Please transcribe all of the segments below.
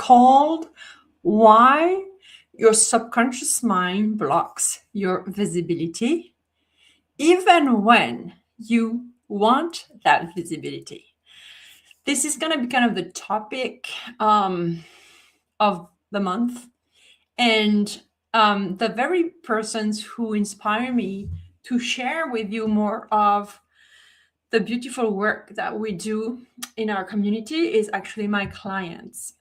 called Why Your Subconscious Mind Blocks Your Visibility, even when you want that visibility. This is going to be kind of the topic of the month. And the very persons who inspire me to share with you more of the beautiful work that we do in our community is actually my clients.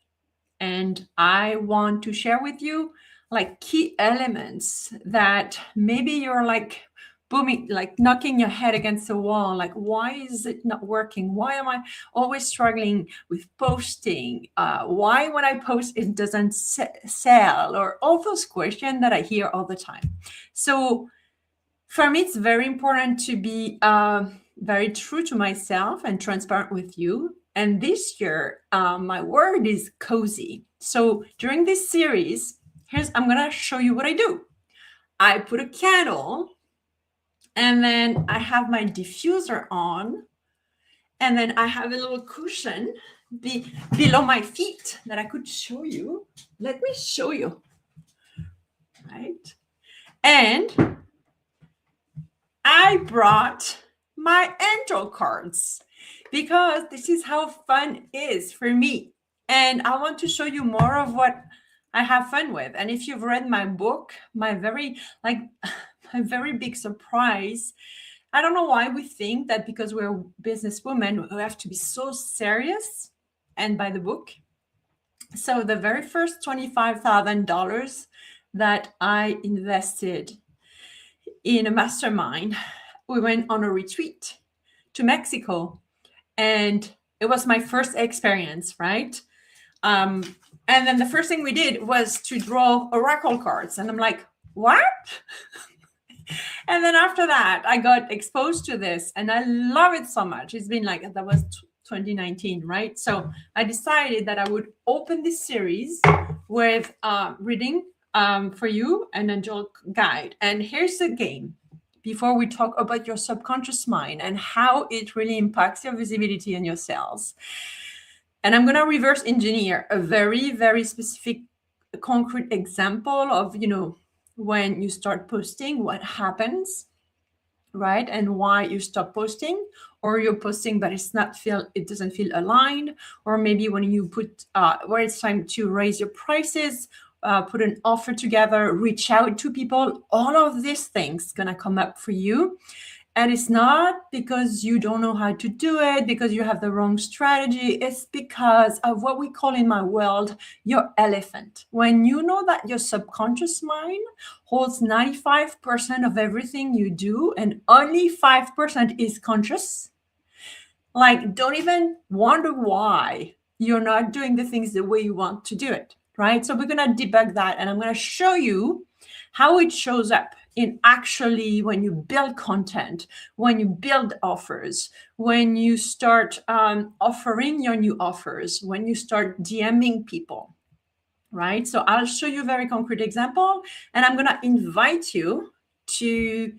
And I want to share with you like key elements that maybe you're like booming, like knocking your head against the wall. Like, why is it not working? Why am I always struggling with posting? Why when I post, it doesn't sell? Or all those questions that I hear all the time. So for me, it's very important to be very true to myself and transparent with you. And this year, my word is cozy. So during this series, I'm going to show you what I do. I put a candle, and then I have my diffuser on, and then I have a little cushion below my feet that I could show you. Let me show you. Right? And I brought my angel cards because this is how fun is for me. And I want to show you more of what I have fun with. And if you've read my book, my very big surprise, I don't know why we think that because we're businesswomen, we have to be so serious and buy the book. So the very first $25,000 that I invested in a mastermind, we went on a retreat to Mexico, and it was my first experience, right? And then the first thing we did was to draw oracle cards, and I'm like, what? And then after that, I got exposed to this, and I love it so much. It's been like, that was 2019, right? So I decided that I would open this series with reading for you an angel guide. And here's the game. Before we talk about your subconscious mind and how it really impacts your visibility and your sales. And I'm going to reverse engineer a very, very specific, concrete example of, when you start posting, what happens, right? And why you stop posting, or you're posting, but it doesn't feel aligned. Or maybe when you put, where it's time to raise your prices, put an offer together, reach out to people, all of these things gonna come up for you. And it's not because you don't know how to do it, because you have the wrong strategy. It's because of what we call in my world, your elephant. When you know that your subconscious mind holds 95% of everything you do and only 5% is conscious, like, don't even wonder why you're not doing the things the way you want to do it, right? So we're going to debug that, and I'm going to show you how it shows up in actually when you build content, when you build offers, when you start offering your new offers, when you start DMing people, right? So I'll show you a very concrete example, and I'm going to invite you to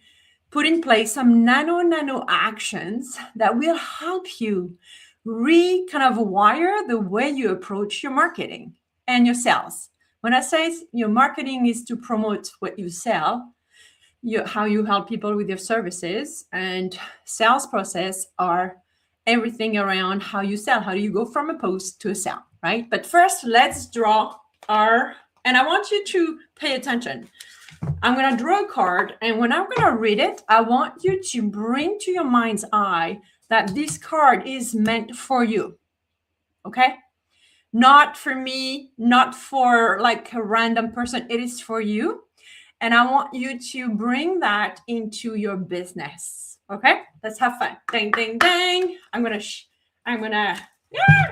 put in place some nano actions that will help you kind of wire the way you approach your marketing and your sales. When I say your marketing is to promote what you sell, how you help people with your services, and sales process are everything around how you sell. How do you go from a post to a sale, right? But first, let's draw and I want you to pay attention. I'm going to draw a card, and when I'm going to read it, I want you to bring to your mind's eye that this card is meant for you, okay? Not for me, not for like a random person. It is for you. And I want you to bring that into your business. Okay, let's have fun. Ding, ding, ding.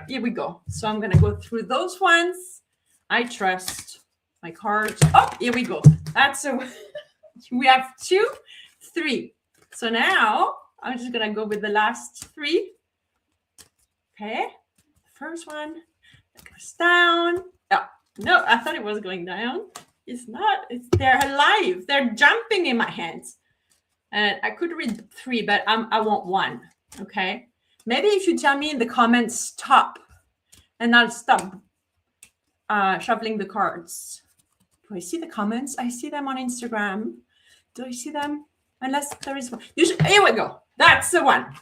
Here we go. So I'm gonna go through those ones. I trust my cards. Oh, here we go. We have 2, 3. So now I'm just gonna go with the last 3. Okay, first one that goes down. Oh, no, I thought it was going down. It's not. They're alive. They're jumping in my hands. And I could read 3, but I want 1. Okay. Maybe if you tell me in the comments, stop, and I'll stop shuffling the cards. Do I see the comments? I see them on Instagram. Do I see them? Unless there is one. Here we go. That's the one.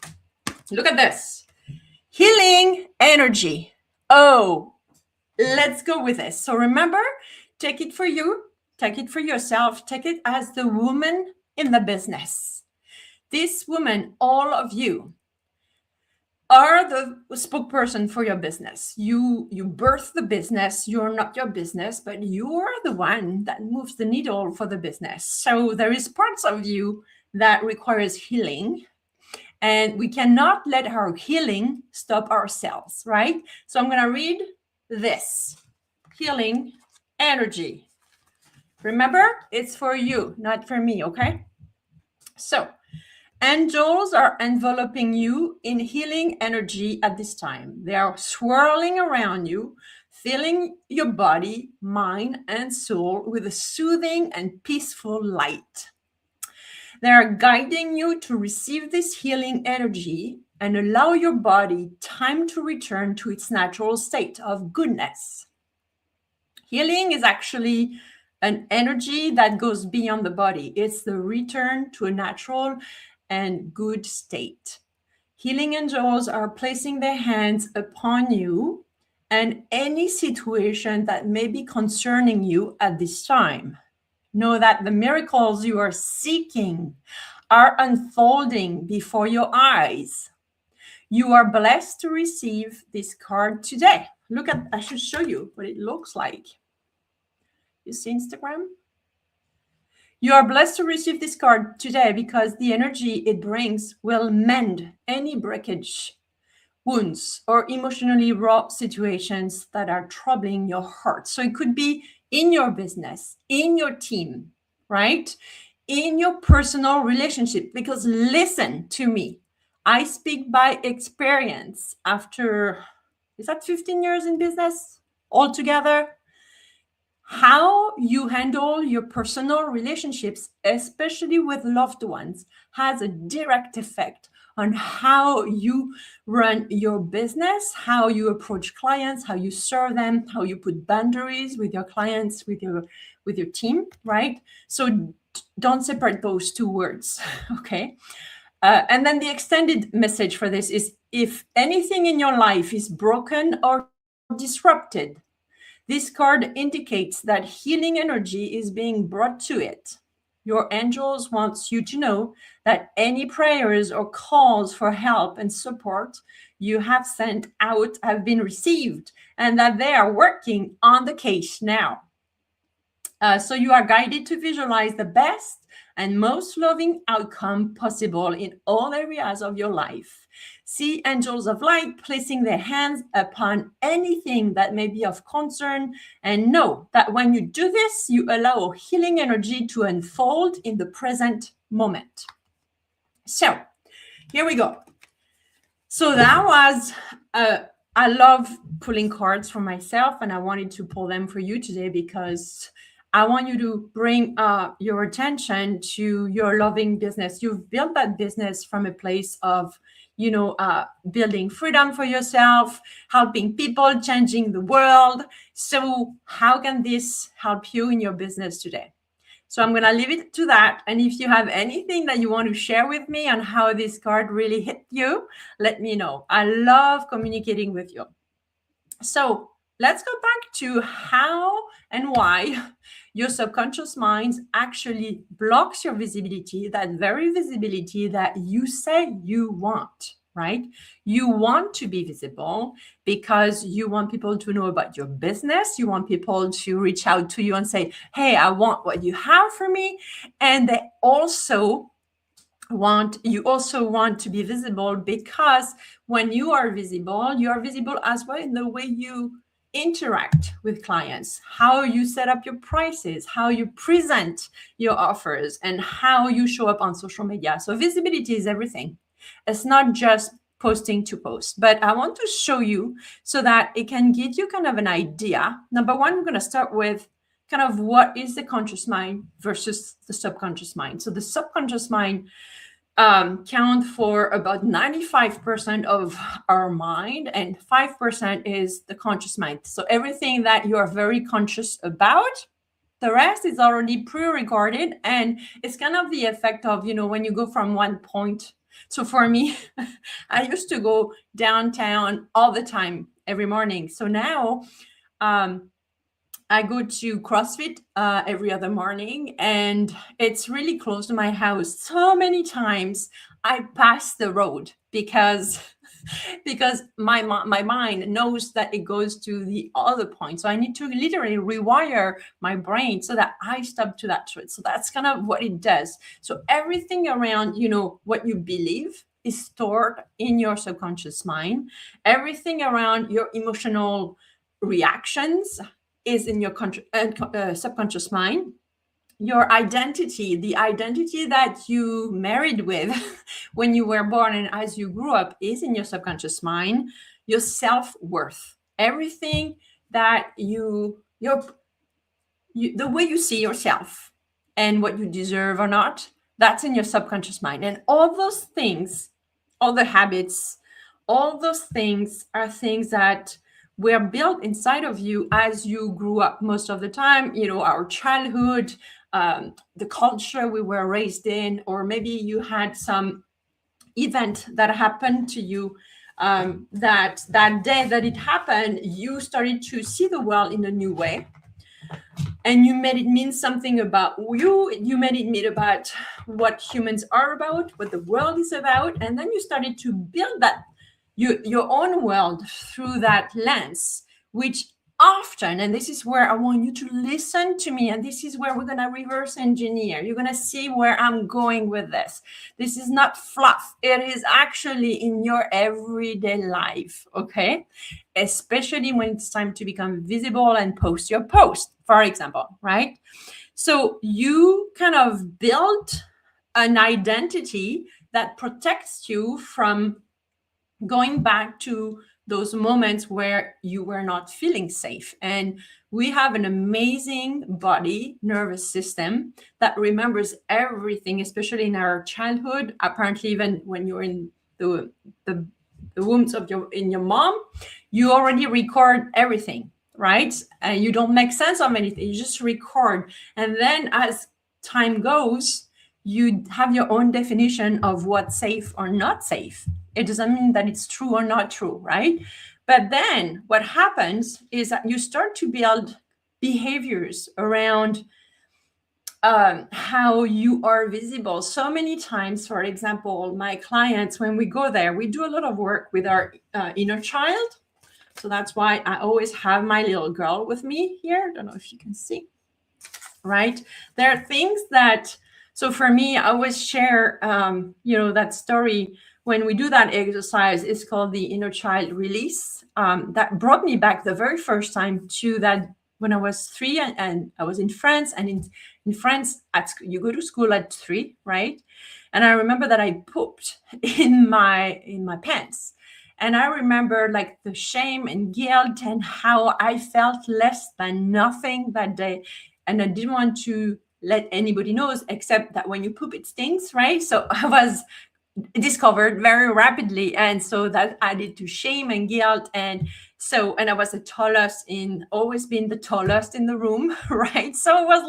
Look at this. Healing energy. Oh, let's go with this. So remember, take it for you, take it for yourself, take it as the woman in the business. This woman, all of you, are the spokesperson for your business. You birth the business. You're not your business, but you are the one that moves the needle for the business. So there is parts of you that requires healing, and we cannot let our healing stop ourselves, right? So I'm going to read this. Healing energy. Remember, it's for you, not for me, okay? So angels are enveloping you in healing energy at this time. They are swirling around you, filling your body, mind, and soul with a soothing and peaceful light. They are guiding you to receive this healing energy and allow your body time to return to its natural state of goodness. Healing is actually an energy that goes beyond the body. It's the return to a natural and good state. Healing angels are placing their hands upon you and any situation that may be concerning you at this time. Know that the miracles you are seeking are unfolding before your eyes. You are blessed to receive this card today. Look at, I should show you what it looks like. You see Instagram? You are blessed to receive this card today because the energy it brings will mend any breakage, wounds, or emotionally raw situations that are troubling your heart. So it could be in your business, in your team, right? In your personal relationship, because listen to me. I speak by experience after, is that 15 years in business altogether? How you handle your personal relationships, especially with loved ones, has a direct effect on how you run your business, how you approach clients, how you serve them, how you put boundaries with your clients, with your team, right? So don't separate those two words, okay? And then the extended message for this is, if anything in your life is broken or disrupted, this card indicates that healing energy is being brought to it. Your angels want you to know that any prayers or calls for help and support you have sent out have been received, and that they are working on the case now. So you are guided to visualize the best and most loving outcome possible in all areas of your life. See angels of light placing their hands upon anything that may be of concern, and know that when you do this, you allow healing energy to unfold in the present moment. So here we go. So that was, I love pulling cards for myself, and I wanted to pull them for you today because I want you to bring your attention to your loving business. You've built that business from a place of, building freedom for yourself, helping people, changing the world. So how can this help you in your business today? So I'm going to leave it to that. And if you have anything that you want to share with me on how this card really hit you, let me know. I love communicating with you. So let's go back to how and why your subconscious mind actually blocks your visibility, that very visibility that you say you want, right? You want to be visible because you want people to know about your business. You want people to reach out to you and say, hey, I want what you have for me. And they also want to be visible because when you are visible as well in the way you interact with clients, how you set up your prices, how you present your offers, and how you show up on social media. So visibility is everything. It's not just posting to post, but I want to show you so that it can give you kind of an idea. Number one, we're going to start with kind of what is the conscious mind versus the subconscious mind. So the subconscious mind count for about 95% of our mind, and 5% is the conscious mind. So everything that you are very conscious about, the rest is already pre-recorded, and it's kind of the effect of, when you go from one point. So for me, I used to go downtown all the time every morning. So now I go to CrossFit every other morning, and it's really close to my house. So many times I pass the road because my mind knows that it goes to the other point. So I need to literally rewire my brain so that I stop to that road. So that's kind of what it does. So everything around, what you believe is stored in your subconscious mind. Everything around your emotional reactions is in your subconscious mind. Your identity, the identity that you married with when you were born and as you grew up, is in your subconscious mind. Your self-worth, everything that the way you see yourself and what you deserve or not, that's in your subconscious mind. And all those things, all the habits, all those things are things that were built inside of you as you grew up. Most of the time, our childhood, the culture we were raised in, or maybe you had some event that happened to you, that day that it happened, you started to see the world in a new way, and you made it mean something about you made it mean about what humans are about, what the world is about, and then you started to build that your own world through that lens, which often, and this is where I want you to listen to me, and this is where we're going to reverse engineer. You're going to see where I'm going with this. This is not fluff. It is actually in your everyday life, okay? Especially when it's time to become visible and post your post, for example, right? So you kind of build an identity that protects you from going back to those moments where you were not feeling safe. And we have an amazing body nervous system that remembers everything, especially in our childhood. Apparently, even when you're in the wombs of your mom, you already record everything, right? And you don't make sense of anything, you just record. And then as time goes, you have your own definition of what's safe or not safe. It doesn't mean that it's true or not true, right? But then what happens is that you start to build behaviors around how you are visible. So many times, for example, my clients, when we go there, we do a lot of work with our inner child. So that's why I always have my little girl with me here. I don't know if you can see, right? There are things that, so for me, I always share, that story. When we do that exercise, it's called the inner child release. That brought me back the very first time to that when I was 3 and I was in France. And in France, you go to school at 3, right? And I remember that I pooped in my pants. And I remember like the shame and guilt and how I felt less than nothing that day. And I didn't want to let anybody know, except that when you poop, it stinks, right? So I was discovered very rapidly, and so that added to shame and guilt. And I was the tallest always been the tallest in the room, right? So it was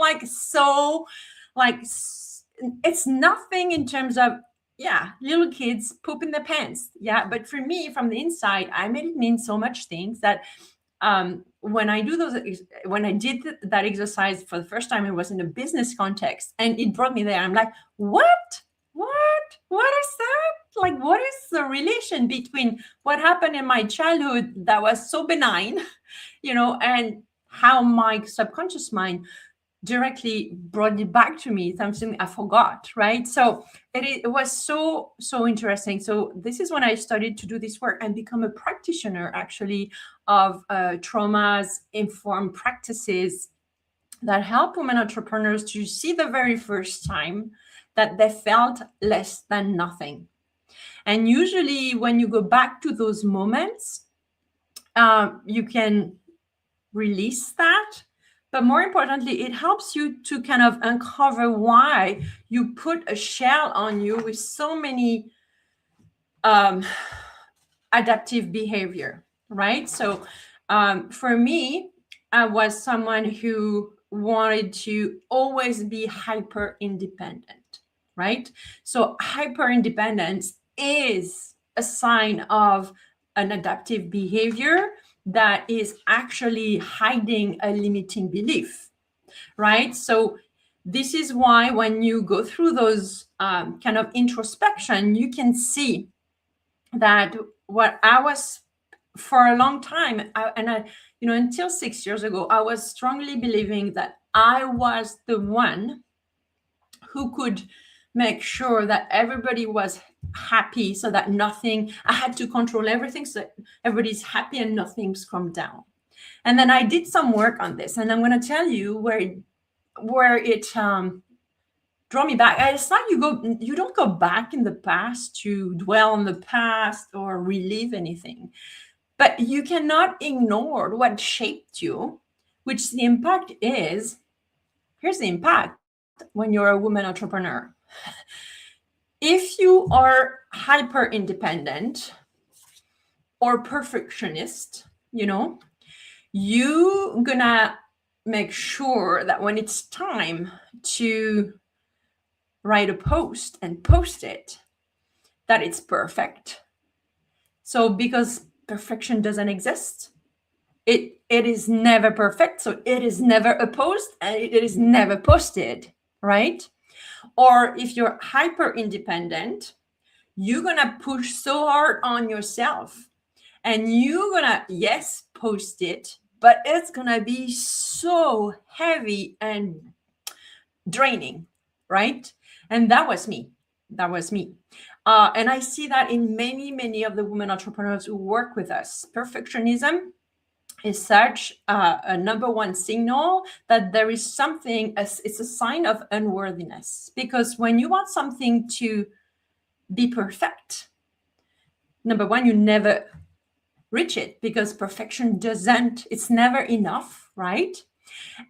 it's nothing in terms of, little kids poop in their pants, but for me, from the inside, I made it mean so much things that when I did that exercise for the first time, it was in a business context, and it brought me there. I'm like, what is that? Like, what is the relation between what happened in my childhood that was so benign, and how my subconscious mind directly brought it back to me, something I forgot, right? So it was so interesting. So this is when I started to do this work and become a practitioner, actually, of traumas informed practices that help women entrepreneurs to see the very first time that they felt less than nothing. And usually when you go back to those moments, you can release that But more importantly, it helps you to kind of uncover why you put a shell on you with so many adaptive behavior, right? So for me, I was someone who wanted to always be hyper independent, right? So hyper independence is a sign of an adaptive behavior that is actually hiding a limiting belief, right? So this is why when you go through those kind of introspection, you can see that what I was for a long time, until 6 years ago, I was strongly believing that I was the one who could make sure that everybody was happy, so that I had to control everything so that everybody's happy and nothing's come down. And then I did some work on this, and I'm going to tell you where it draw me back. It's not you don't go back in the past to dwell on the past or relive anything, but you cannot ignore what shaped you, which the impact is. Here's the impact when you're a woman entrepreneur. If you are hyper independent or perfectionist, you gonna make sure that when it's time to write a post and post it, that it's perfect. So because perfection doesn't exist, it is never perfect, so it is never a post and it is never posted, right? Or if you're hyper independent, you're gonna push so hard on yourself and you're gonna, yes, post it, but it's gonna be so heavy and draining, right? And that was me. And I see that in many of the women entrepreneurs who work with us. Perfectionism is such a number one signal that there is something, it's a sign of unworthiness. Because when you want something to be perfect, number one, you never reach it, because perfection it's never enough, right?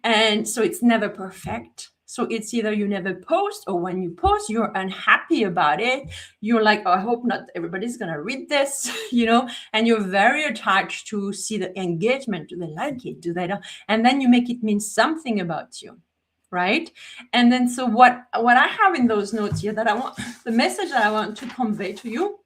And so it's never perfect. So it's either you never post, or when you post, you're unhappy about it. You're like, oh, I hope not everybody's going to read this, and you're very attached to see the engagement. Do they like it? Do they not? And then you make it mean something about you, right? And then so what I have in those notes here the message that I want to convey to you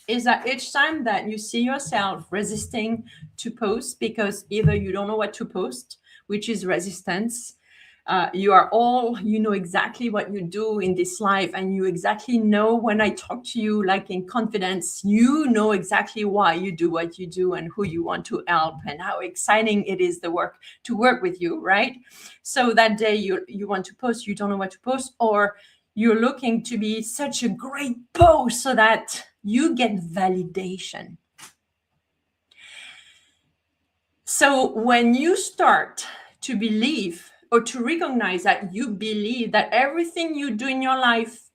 is that each time that you see yourself resisting to post because either you don't know what to post, which is resistance, you know exactly what you do in this life, and you exactly know, when I talk to you like in confidence, you know exactly why you do what you do and who you want to help and how exciting it is to work with you, right? So that day you want to post, you don't know what to post, or you're looking to be such a great post so that you get validation. So when you start to believe or to recognize that you believe that everything you do in your life,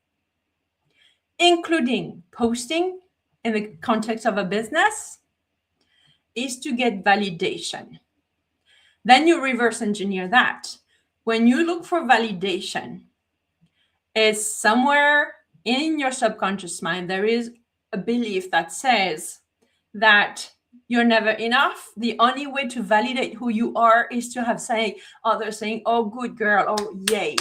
including posting in the context of a business, is to get validation, then you reverse engineer that. When you look for validation, it's somewhere in your subconscious mind, there is a belief that says that you're never enough. The only way to validate who you are is to have others saying, oh, good girl, oh, yay,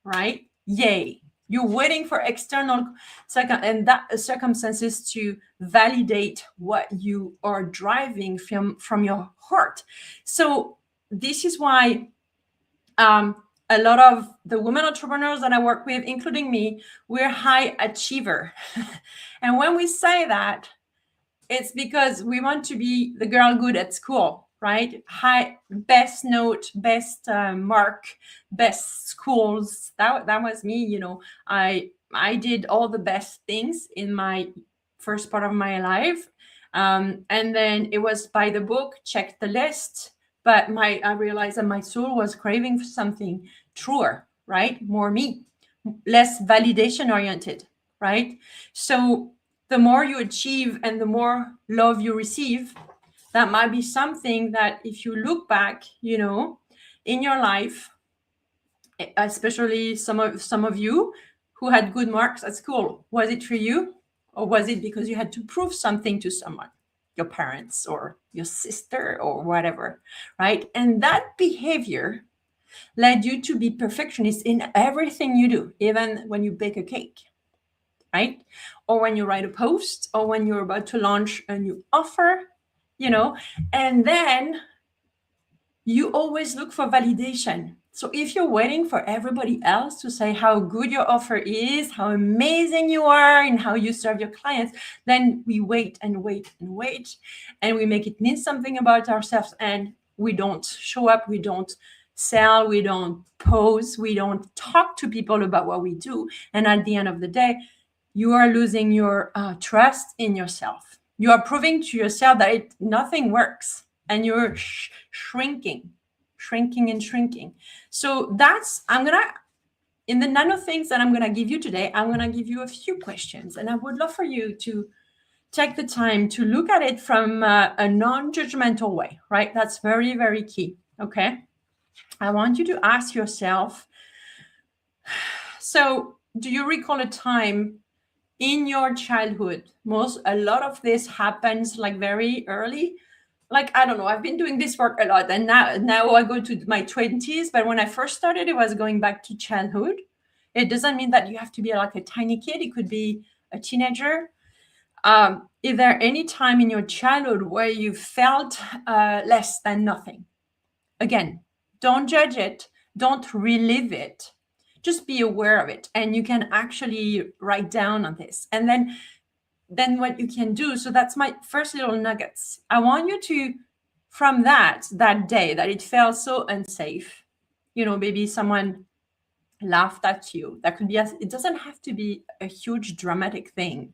right? Yay. You're waiting for external circumstances to validate what you are driving from your heart. So this is why a lot of the women entrepreneurs that I work with, including me, we're high achiever. And when we say that, it's because we want to be the girl good at school, right? High, best note, best mark, best schools. That was me. I did all the best things in my first part of my life, and then it was by the book, check the list. But I realized that my soul was craving for something truer, right? More me, less validation oriented, right? So the more you achieve and the more love you receive, that might be something that if you look back, in your life, especially some of you who had good marks at school? Was it for you, or was it because you had to prove something to someone, your parents or your sister or whatever, right? And that behavior led you to be perfectionist in everything you do, even when you bake a cake, right? Or when you write a post, or when you're about to launch a new offer, and then you always look for validation. So if you're waiting for everybody else to say how good your offer is, how amazing you are, and how you serve your clients, then we wait and wait and wait, and we make it mean something about ourselves, and we don't show up, we don't sell, we don't pose, we don't talk to people about what we do. And at the end of the day, you are losing your trust in yourself. You are proving to yourself that nothing works, and you're shrinking. So in the nano things that I'm gonna give you today, I'm gonna give you a few questions, and I would love for you to take the time to look at it from a non-judgmental way, right? That's very, very key, okay? I want you to ask yourself, so do you recall a time in your childhood? A lot of this happens like very early. Like, I don't know, I've been doing this work a lot, and now I go to my 20s, but when I first started, it was going back to childhood. It doesn't mean that you have to be like a tiny kid. It could be a teenager. Is there any time in your childhood where you felt less than nothing? Again, don't judge it. Don't relive it. Just be aware of it, and you can actually write down on this. And then what you can do, so that's my first little nuggets. I want you to, from that day that it felt so unsafe, maybe someone laughed at you. That could be, it doesn't have to be a huge dramatic thing.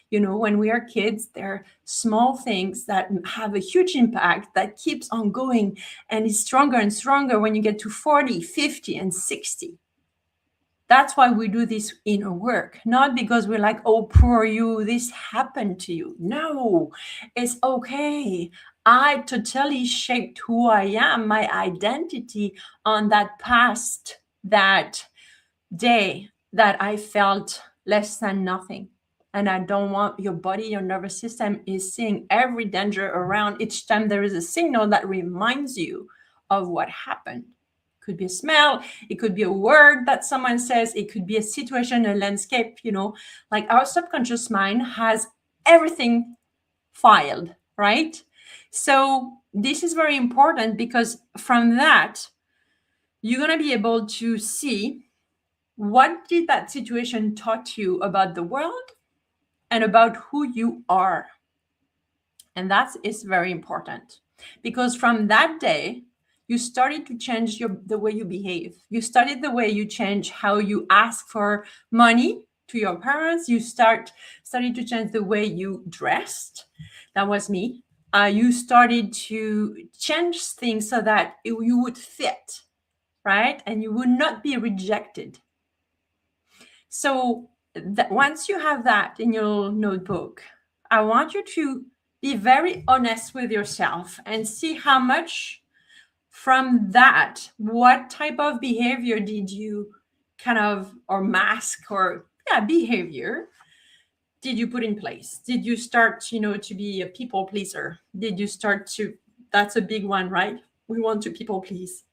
When we are kids, there are small things that have a huge impact that keeps on going and is stronger and stronger when you get to 40, 50, and 60. That's why we do this inner work, not because we're like, oh, poor you, this happened to you. No, it's okay. I totally shaped who I am, my identity on that past, that day that I felt less than nothing. And I don't want your body, your nervous system is seeing every danger around. Each time there is a signal that reminds you of what happened. Could be a smell, it could be a word that someone says, it could be a situation, a landscape, like our subconscious mind has everything filed, right? So this is very important, because from that, you're going to be able to see what did that situation taught you about the world and about who you are. And that is very important, because from that day, you started to change the way you behave. You started the way you change how you ask for money to your parents. You started to change the way you dressed. That was me. You started to change things so that you would fit, right? And you would not be rejected. So once you have that in your notebook, I want you to be very honest with yourself and see how much from that, what type of behavior did you or mask, or behavior did you put in place? Did you start, to be a people pleaser? Did you start that's a big one, right? We want to people please.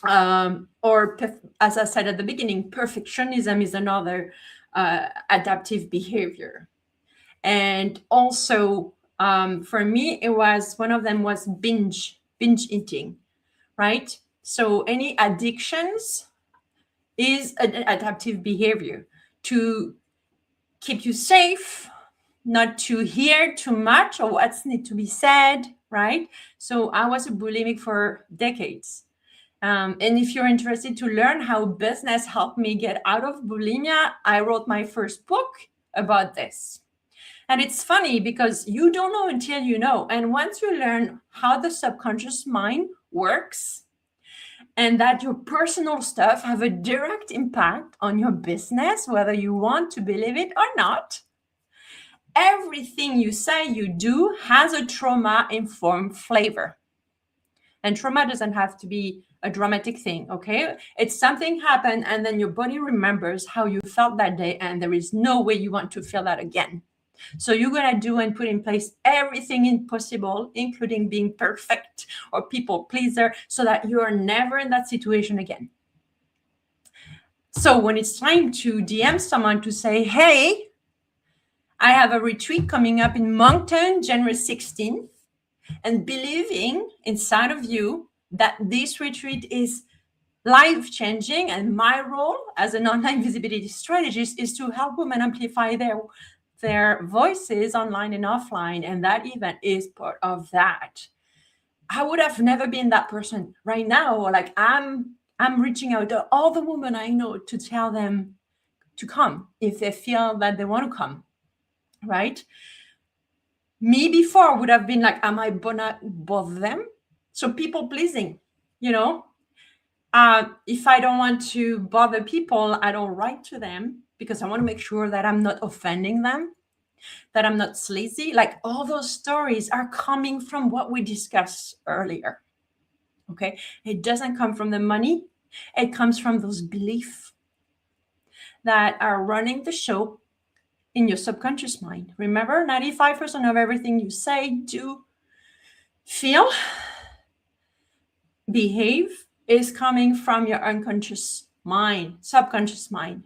Or as I said at the beginning, perfectionism is another adaptive behavior. And also, for me, one of them was binge eating, right? So any addictions is an adaptive behavior to keep you safe, not to hear too much or what's need to be said, right? So I was a bulimic for decades. And if you're interested to learn how business helped me get out of bulimia, I wrote my first book about this. And it's funny because you don't know until you know. And once you learn how the subconscious mind works, and that your personal stuff have a direct impact on your business, whether you want to believe it or not, everything you say, you do has a trauma-informed flavor. And trauma doesn't have to be a dramatic thing, okay? It's something happened and then your body remembers how you felt that day, and there is no way you want to feel that again. So you're going to do and put in place everything possible, including being perfect or people pleaser, so that you are never in that situation again. So when it's time to DM someone to say, hey, I have a retreat coming up in Moncton, January 16th, and believing inside of you that this retreat is life-changing, and my role as an online visibility strategist is to help women amplify their voices online and offline, and that event is part of that. I would have never been that person. Right now, like I'm reaching out to all the women I know to tell them to come if they feel that they want to come, right? Me before would have been like, am I gonna bother them? So people pleasing, you know, if I don't want to bother people, I don't write to them because I want to make sure that I'm not offending them, that I'm not sleazy. Like all those stories are coming from what we discussed earlier. Okay. It doesn't come from the money. It comes from those beliefs that are running the show in your subconscious mind. Remember, 95% of everything you say, do, feel, behave is coming from your unconscious mind, subconscious mind.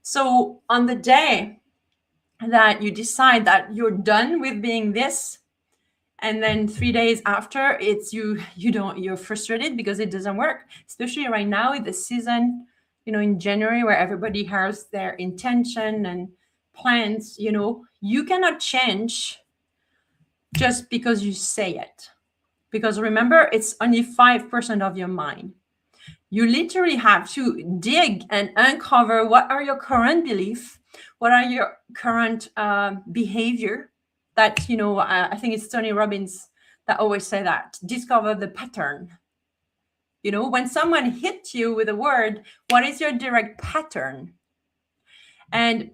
So on the day that you decide that you're done with being this, and then 3 days after, it's you're frustrated because it doesn't work, especially right now in the season, in January, where everybody has their intention and plans, you cannot change just because you say it. Because remember, it's only 5% of your mind. You literally have to dig and uncover what are your current beliefs, what are your current behavior. That, I think it's Tony Robbins that always say that. Discover the pattern. When someone hits you with a word, what is your direct pattern? And,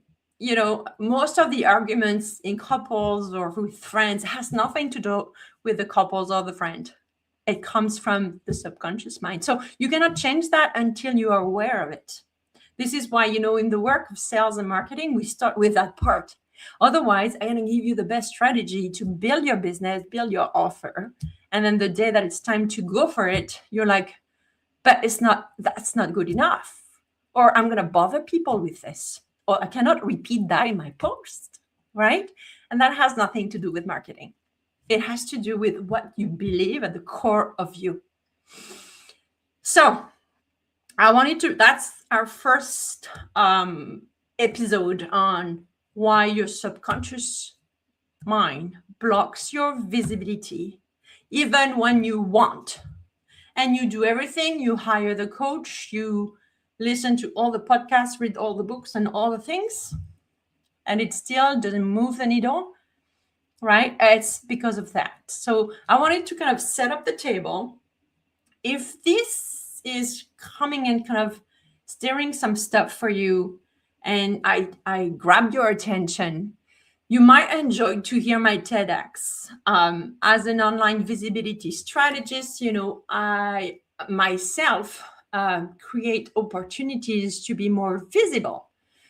most of the arguments in couples or with friends has nothing to do with the couples or the friend. It comes from the subconscious mind. So you cannot change that until you are aware of it. This is why, in the work of sales and marketing, we start with that part. Otherwise, I'm going to give you the best strategy to build your business, build your offer. And then the day that it's time to go for it, you're like, but that's not good enough. Or I'm going to bother people with this. Or I cannot repeat that in my post, right? And that has nothing to do with marketing. It has to do with what you believe at the core of you. So that's our first episode on why your subconscious mind blocks your visibility, even when you want. And you do everything, you hire the coach, you listen to all the podcasts, read all the books and all the things, and it still doesn't move the needle, right? It's because of that. So I wanted to kind of set up the table. If this is coming and kind of stirring some stuff for you, and I grabbed your attention, you might enjoy to hear my TEDx. As an online visibility strategist, I myself create opportunities to be more visible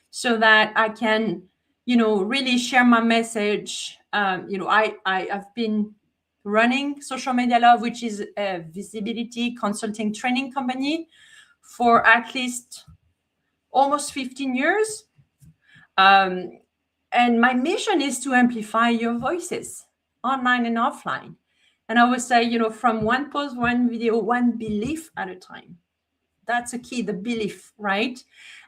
so that I can, really share my message. I've been running Social Media Love, which is a visibility consulting training company, for at least almost 15 years. And my mission is to amplify your voices online and offline. And I would say, from one post, one video, one belief at a time. That's a key, the belief, right?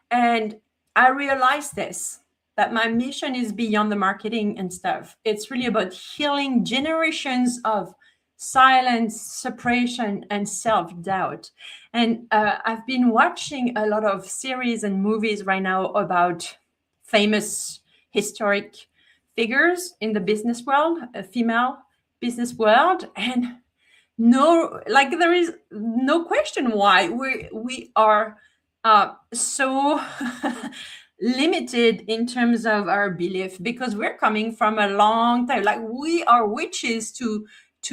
And I realized that my mission is beyond the marketing and stuff. It's really about healing generations of silence, separation, and self-doubt. And I've been watching a lot of series and movies right now about famous historic figures in the business world, a female business world. And there is no question why we are so limited in terms of our belief, because we're coming from a long time. Like, we are witches to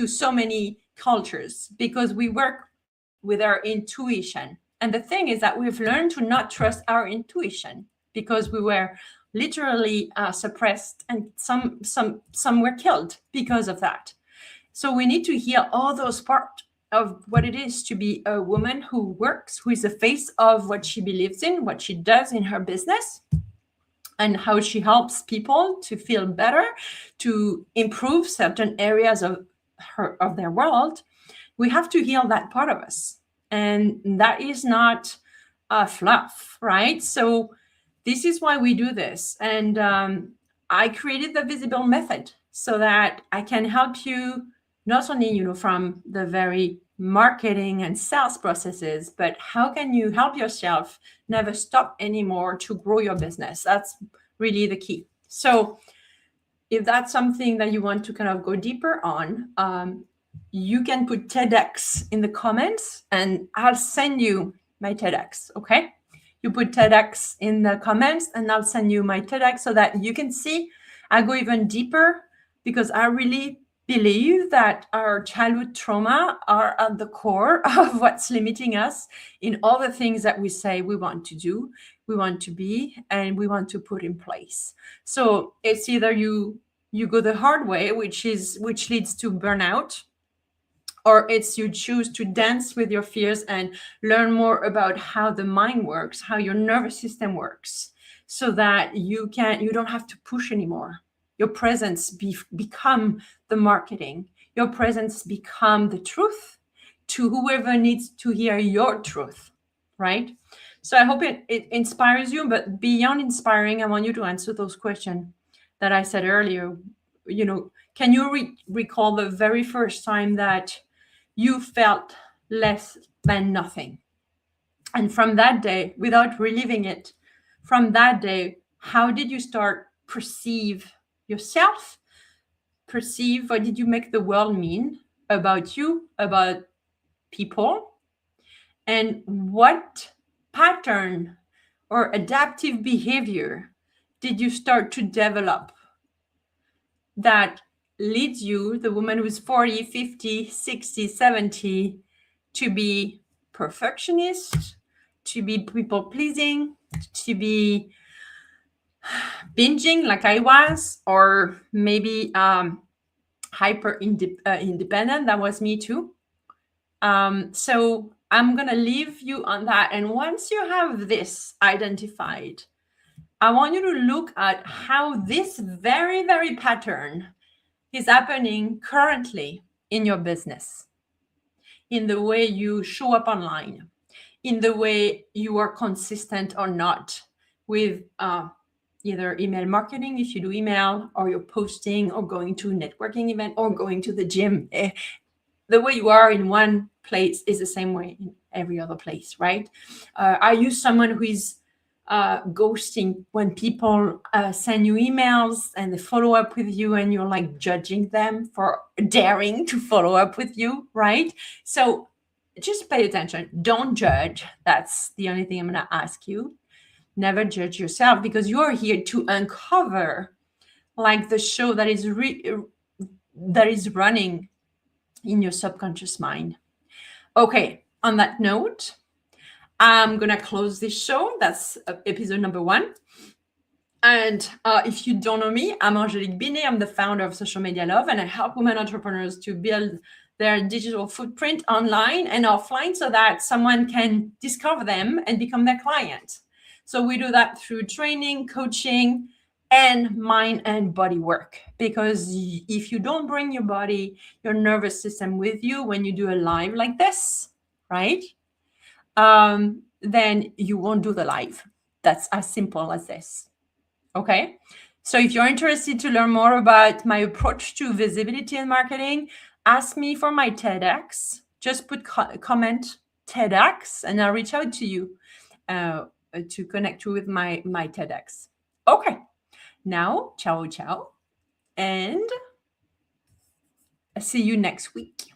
so many cultures, because we work with our intuition. And the thing is that we've learned to not trust our intuition because we were literally suppressed, and some were killed because of that. So we need to heal all those parts of what it is to be a woman who works, who is the face of what she believes in, what she does in her business, and how she helps people to feel better, to improve certain areas of their world. We have to heal that part of us, and that is not fluff, right? So this is why we do this, and I created the Visible Method so that I can help you not only, from the very marketing and sales processes, but how can you help yourself never stop anymore to grow your business? That's really the key. So if that's something that you want to kind of go deeper on, you can put TEDx in the comments and I'll send you my TEDx, okay? You put TEDx in the comments and I'll send you my TEDx so that you can see I go even deeper, because I really believe that our childhood trauma are at the core of what's limiting us in all the things that we say we want to do, we want to be, and we want to put in place. So it's either you go the hard way, which leads to burnout, or it's you choose to dance with your fears and learn more about how the mind works, how your nervous system works, so that you don't have to push anymore. Your presence become the marketing. Your presence become the truth to whoever needs to hear your truth, right? So I hope it inspires you, but beyond inspiring, I want you to answer those questions that I said earlier. Can you recall the very first time that you felt less than nothing? And from that day, without reliving it, from that day, how did you start perceive yourself? Perceive what did you make the world mean about you, about people? And what pattern or adaptive behavior did you start to develop that leads you, the woman who's 40, 50, 60, 70, to be perfectionist, to be people-pleasing, to be binging like I was, or maybe hyper independent? That was me too. So I'm going to leave you on that. And once you have this identified, I want you to look at how this very, very pattern is happening currently in your business, in the way you show up online, in the way you are consistent or not with either email marketing, if you do email, or you're posting, or going to a networking event, or going to the gym. The way you are in one place is the same way in every other place, right? Are you someone who is ghosting when people send you emails and they follow up with you and you're like judging them for daring to follow up with you, right? So just pay attention. Don't judge. That's the only thing I'm going to ask you. Never judge yourself, because you're here to uncover like the show that is running in your subconscious mind. Okay, on that note, I'm going to close this show. That's episode number 1. And if you don't know me, I'm Angelique Binet. I'm the founder of Social Media Love, and I help women entrepreneurs to build their digital footprint online and offline so that someone can discover them and become their client. So we do that through training, coaching, and mind and body work. Because if you don't bring your body, your nervous system with you when you do a live like this, right? Then you won't do the live. That's as simple as this. Okay. So if you're interested to learn more about my approach to visibility and marketing, ask me for my TEDx. Just put comment TEDx and I'll reach out to you to connect you with my TEDx. Okay. Now, ciao, ciao. And I'll see you next week.